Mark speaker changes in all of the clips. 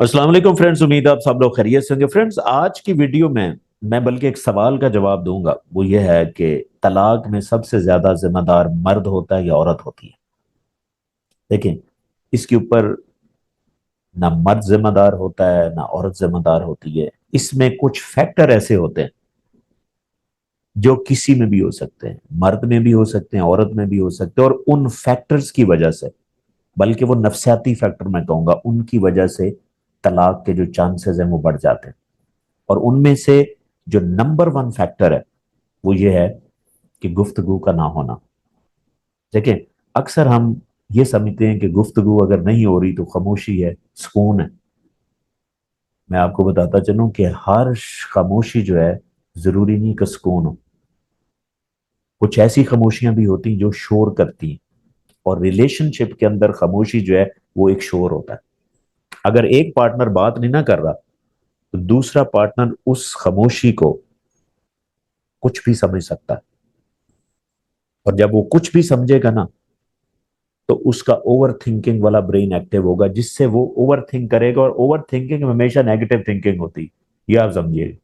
Speaker 1: अस्सलाम वालेकुम फ्रेंड्स, उम्मीद है आप सब लोग खैरियत से होंगे। फ्रेंड्स, आज की वीडियो में मैं बल्कि एक सवाल का जवाब दूंगा। वो ये है कि तलाक में सबसे ज्यादा जिम्मेदार मर्द होता है या औरत होती है। देखिए, इसके ऊपर ना मर्द जिम्मेदार होता है ना औरत जिम्मेदार होती है। इसमें कुछ फैक्टर ऐसे होते हैं जो किसी में भी हो सकते हैं, मर्द में भी हो सकते हैं, औरत में भी हो सकते हैं, और उन फैक्टर्स की वजह से, बल्कि वो नफसियाती फैक्टर मैं कहूंगा, उनकी वजह से तलाक के जो चांसेस हैं वो बढ़ जाते हैं। और उनमें से जो नंबर वन फैक्टर है वो ये है कि गुफ्तगू का ना होना। देखिए, अक्सर हम ये समझते हैं कि गुफ्तगू अगर नहीं हो रही तो खामोशी है, सुकून है। मैं आपको बताता चलूं कि हर खामोशी जो है जरूरी नहीं कि सुकून हो। कुछ ऐसी खामोशियां भी होती हैं जो शोर करती हैं, और रिलेशनशिप के अंदर खामोशी जो है वो एक शोर होता है। अगर एक पार्टनर बात नहीं ना कर रहा तो दूसरा पार्टनर उस खामोशी को कुछ भी समझ सकता है, और जब वो कुछ भी समझेगा ना तो उसका ओवर थिंकिंग वाला ब्रेन एक्टिव होगा, जिससे वो ओवर थिंक करेगा। और ओवर थिंकिंग हमेशा नेगेटिव थिंकिंग होती है, ये आप समझिए।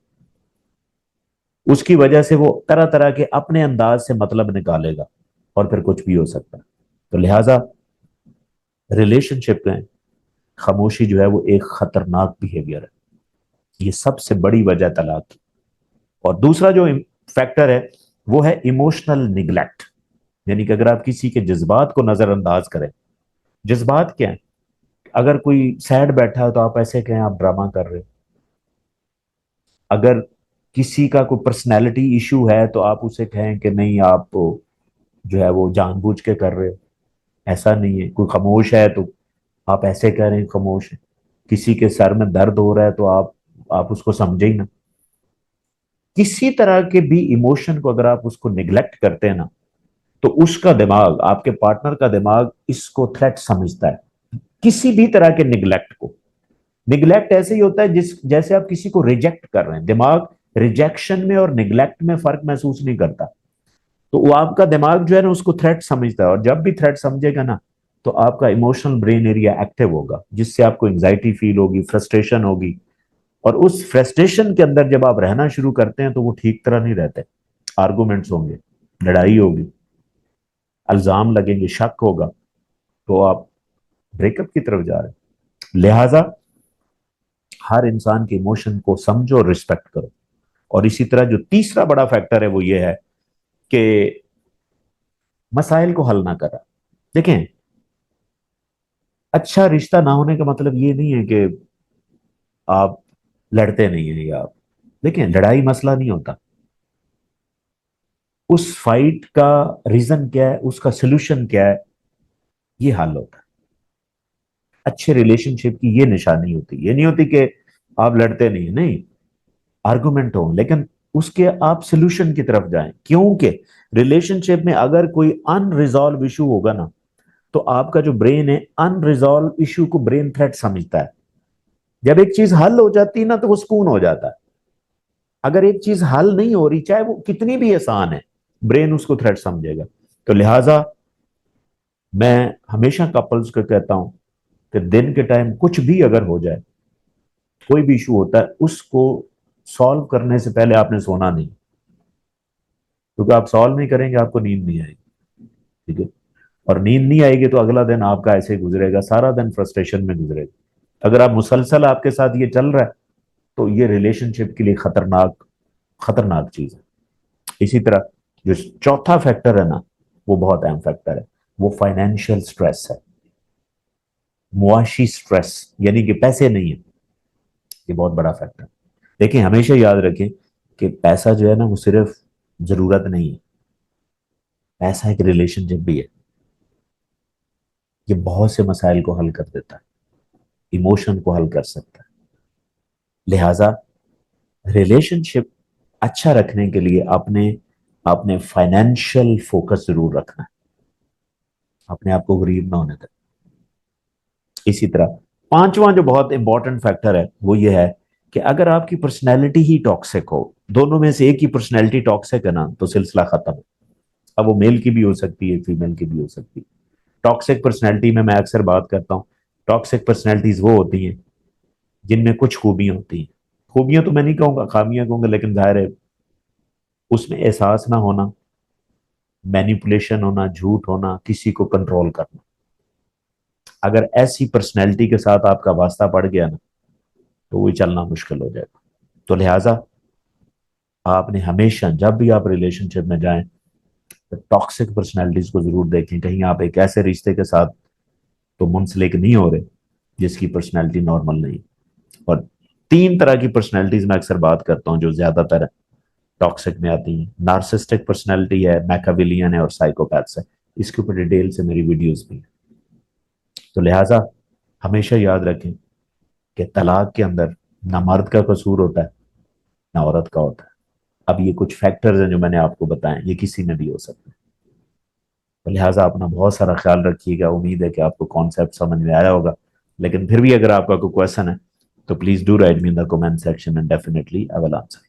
Speaker 1: उसकी वजह से वो तरह तरह के अपने अंदाज से मतलब निकालेगा, और फिर कुछ भी हो सकता है। तो लिहाजा रिलेशनशिप में खामोशी जो है वो एक खतरनाक बिहेवियर है। ये सबसे बड़ी वजह तलाक की। और दूसरा जो फैक्टर है वो है इमोशनल निगलेक्ट। यानी कि अगर आप किसी के जज्बात को नजरअंदाज करें। जज्बात क्या है? अगर कोई सैड बैठा है तो आप ऐसे कहें आप ड्रामा कर रहे हो। अगर किसी का कोई पर्सनैलिटी इशू है तो आप उसे कहें कि नहीं, आप जो है वो जानबूझ के कर रहे हो। ऐसा नहीं है। कोई खामोश है तो आप ऐसे कह रहे हैं खामोश है। किसी के सर में दर्द हो रहा है तो आप उसको समझे ही ना। किसी तरह के भी इमोशन को अगर आप उसको निग्लेक्ट करते हैं ना, तो उसका दिमाग, आपके पार्टनर का दिमाग इसको थ्रेट समझता है। किसी भी तरह के निग्लेक्ट को। निग्लेक्ट ऐसे ही होता है जिस जैसे आप किसी को रिजेक्ट कर रहे हैं। दिमाग रिजेक्शन में और निग्लेक्ट में फर्क महसूस नहीं करता। तो वो आपका दिमाग जो है ना उसको थ्रेट समझता है, और जब भी थ्रेट समझेगा ना तो आपका इमोशनल ब्रेन एरिया एक्टिव होगा, जिससे आपको एंजाइटी फील होगी, फ्रस्ट्रेशन होगी। और उस फ्रस्ट्रेशन के अंदर जब आप रहना शुरू करते हैं तो वो ठीक तरह नहीं रहते। आर्गुमेंट्स होंगे, लड़ाई होगी, अल्जाम लगेंगे, शक होगा, तो आप ब्रेकअप की तरफ जा रहे हैं। लिहाजा हर इंसान के इमोशन को समझो और रिस्पेक्ट करो। और इसी तरह जो तीसरा बड़ा फैक्टर है वो ये है कि मसाइल को हल ना करा। देखें, अच्छा रिश्ता ना होने का मतलब ये नहीं है कि आप लड़ते नहीं है, या आप देखें, लड़ाई मसला नहीं होता। उस फाइट का रीजन क्या है, उसका सोल्यूशन क्या है, ये हल होता है। अच्छे रिलेशनशिप की ये निशानी होती है। ये नहीं होती कि आप लड़ते नहीं, नहीं, आर्गुमेंट हो, लेकिन उसके आप सोल्यूशन की तरफ जाएं। क्योंकि रिलेशनशिप में अगर कोई अनरिजॉल्व इशू होगा ना, तो आपका जो ब्रेन है अनरिजॉल्व इशू को ब्रेन थ्रेट समझता है। जब एक चीज हल हो जाती है ना तो वो सुकून हो जाता है। अगर एक चीज हल नहीं हो रही, चाहे वो कितनी भी आसान है, ब्रेन उसको थ्रेट समझेगा। तो लिहाजा मैं हमेशा कपल्स को कहता हूं कि दिन के टाइम कुछ भी अगर हो जाए, कोई भी इशू होता है, उसको सॉल्व करने से पहले आपने सोना नहीं। क्योंकि आप सॉल्व नहीं करेंगे आपको नींद नहीं आएगी। ठीक है? और नींद नहीं आएगी तो अगला दिन आपका ऐसे ही गुजरेगा, सारा दिन फ्रस्ट्रेशन में गुजरेगा। अगर आप मुसलसल आपके साथ ये चल रहा है तो ये रिलेशनशिप के लिए खतरनाक खतरनाक चीज है। इसी तरह जो चौथा फैक्टर है ना, वो बहुत अहम फैक्टर है। वो फाइनेंशियल स्ट्रेस है। मुआशी स्ट्रेस, यानी कि पैसे नहीं है। ये बहुत बड़ा फैक्टर। देखिए, हमेशा याद रखें कि पैसा जो है ना वो सिर्फ जरूरत नहीं है। पैसा एक रिलेशनशिप भी है। ये बहुत से मसाइल को हल कर देता है, इमोशन को हल कर सकता है। लिहाजा रिलेशनशिप अच्छा रखने के लिए अपने अपने फाइनेंशियल फोकस जरूर रखना है, अपने आप को गरीब ना होने दें। इसी तरह पांचवा जो बहुत इंपॉर्टेंट फैक्टर है वो ये है कि अगर आपकी पर्सनैलिटी ही टॉक्सिक हो, दोनों में से एक ही पर्सनैलिटी टॉक्सिक है ना, तो सिलसिला खत्म है। अब वो मेल की भी हो सकती है, फीमेल की भी हो सकती है। टॉक्सिक पर्सनैलिटी में मैं अक्सर बात करता हूँ, टॉक्सिक पर्सनैलिटीज वो होती हैं जिनमें कुछ खूबियां होती हैं, खूबियां तो मैं नहीं कहूंगा, खामियां कहूंगा, लेकिन जाहिर है उसमें एहसास ना होना, मैनिपुलेशन होना, झूठ होना, किसी को कंट्रोल करना। अगर ऐसी पर्सनैलिटी के साथ आपका वास्ता पड़ गया ना, तो वो चलना मुश्किल हो जाएगा। तो लिहाजा आपने हमेशा जब भी आप रिलेशनशिप में जाएं, तो टॉक्सिक पर्सनैलिटीज को जरूर देखें। कहीं आप एक ऐसे रिश्ते के साथ तो मुंसलिक नहीं हो रहे जिसकी पर्सनैलिटी नॉर्मल नहीं। और तीन तरह की पर्सनैलिटीज मैं अक्सर बात करता हूं जो ज्यादातर टॉक्सिक में आती हैं। नार्सिस्टिक पर्सनैलिटी है, मैकाविलियन है, और साइकोपैथ्स है। इसके ऊपर डिटेल से मेरी वीडियोस भी हैं। तो लिहाजा हमेशा याद रखें कि तलाक के अंदर ना मर्द का कसूर होता है, ना औरत का होता है। अब ये कुछ फैक्टर्स हैं जो मैंने आपको बताए, ये किसी में भी हो सकते हैं। तो लिहाजा अपना बहुत सारा ख्याल रखिएगा। उम्मीद है कि आपको कॉन्सेप्ट समझ में आया होगा। लेकिन फिर भी अगर आपका कोई क्वेश्चन है तो please do right me in the comment section and definitely I will answer.